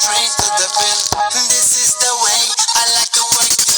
straight to the pin. This is the way I like to work it.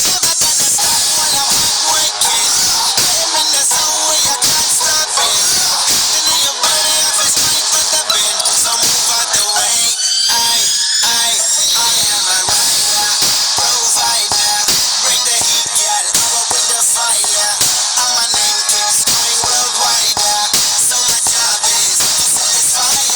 Never gonna stop while I'm working. I'm in the zone where you can't stop it. Then in your body I feel straight to the pin. So move out the way. I am a rider, provider. Bring the heat, girl. I will bring the fire. And my name keeps going worldwide. So my job is to satisfy.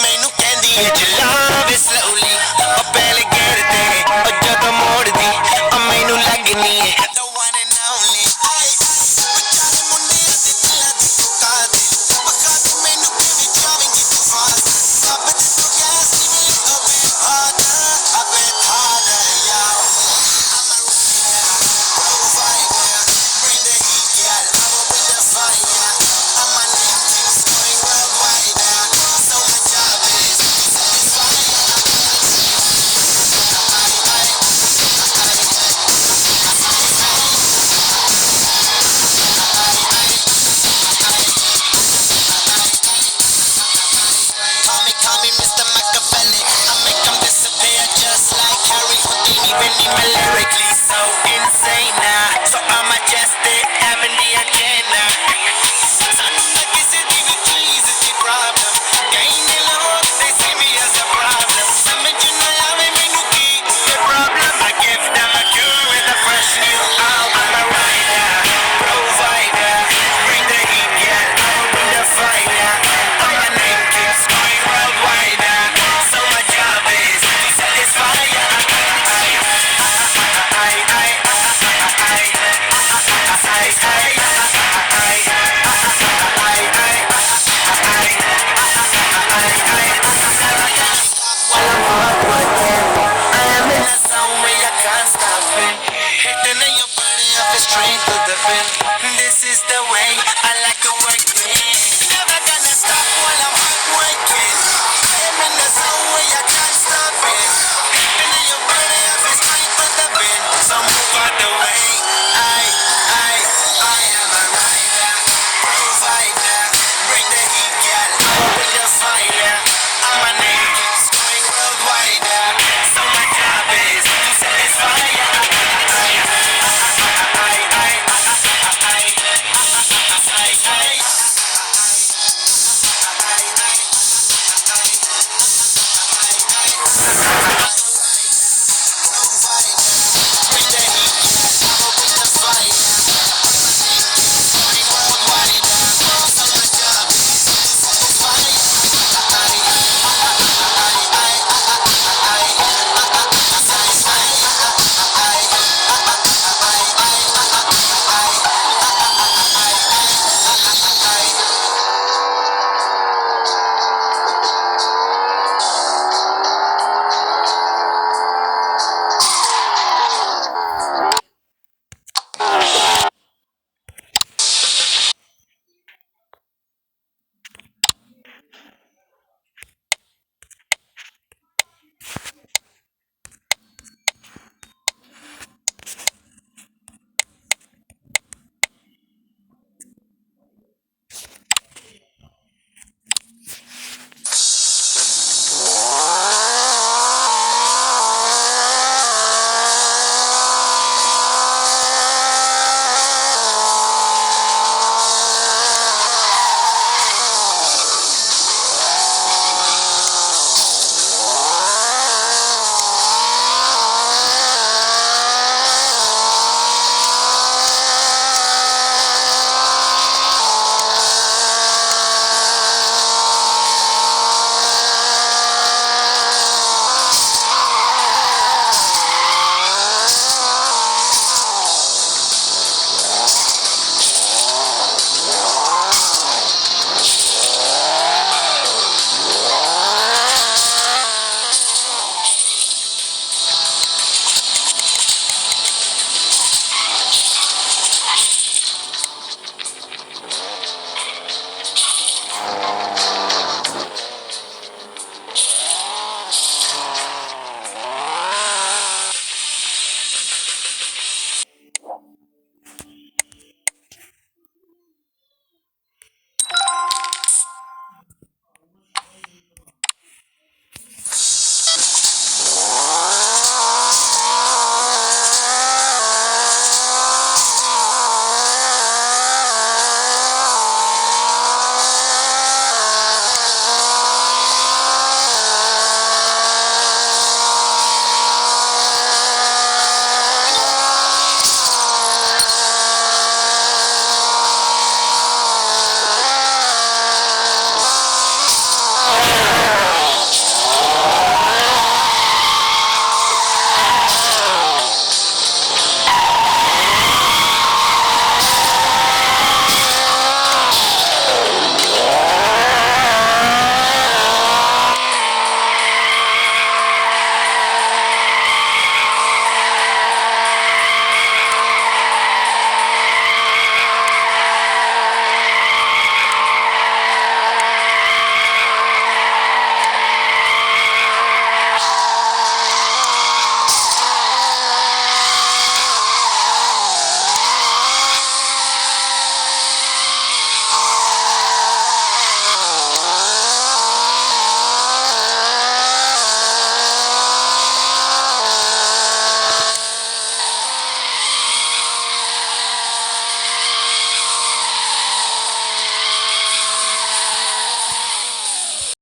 ਮੈਨੂੰ ਕਹਿੰਦੀ ਏ ਚਲਾਵੇ slowly ਉਹ ਪਹਿਲੇ ਗੇਰ ਤੇ ਉਹ ਜਦੋਂ ਮੋੜਦੀ ਉਹ ਮੈਨੂੰ ਲੱਗਨੀ ਏ the one and only ਵਿਚਾਰੇ ਮੁੰਡਿਆਂ ਦੇ ਦਿਲਾਂ ਦੀ ਪੁਕਾਰਦੀ ਬਖਾਦੀ ਮੈਨੂੰ ਕਿਵੇਂ ਜਾਵੇਂਗੀ ਤੂੰ fast ਸਭ ਦੇ ਤੋਂ ਗੈਸ ਜਿਵੇਂ a bit harder yo I'm a rider provider bring the heat girl I will bring the fire and my name keeps going worldwide so my job is to satisfy Call me Mr. Machiavelli I make them disappear just like Harry Houdini Even lyrically so insane so I'm majestic having the agenda ਸਾਨੂੰ ਤਾਂ ਕਿਸੇ ਦੀ ਵੀ ਚੀਜ਼ ਦੀ problem ਕਹਿੰਦੇ ਲੋਕ they see me as a problem ਸਮਝ ਨਾ ਆਵੇ ਮੈਨੂੰ ਕੀ the problem I give them a cure with a fresh new album I'm a rider provider bring the heat yeah I will bring the fire and my name keeps going worldwide so my job is to satisfy Straight to the pin. This is the way I like to work.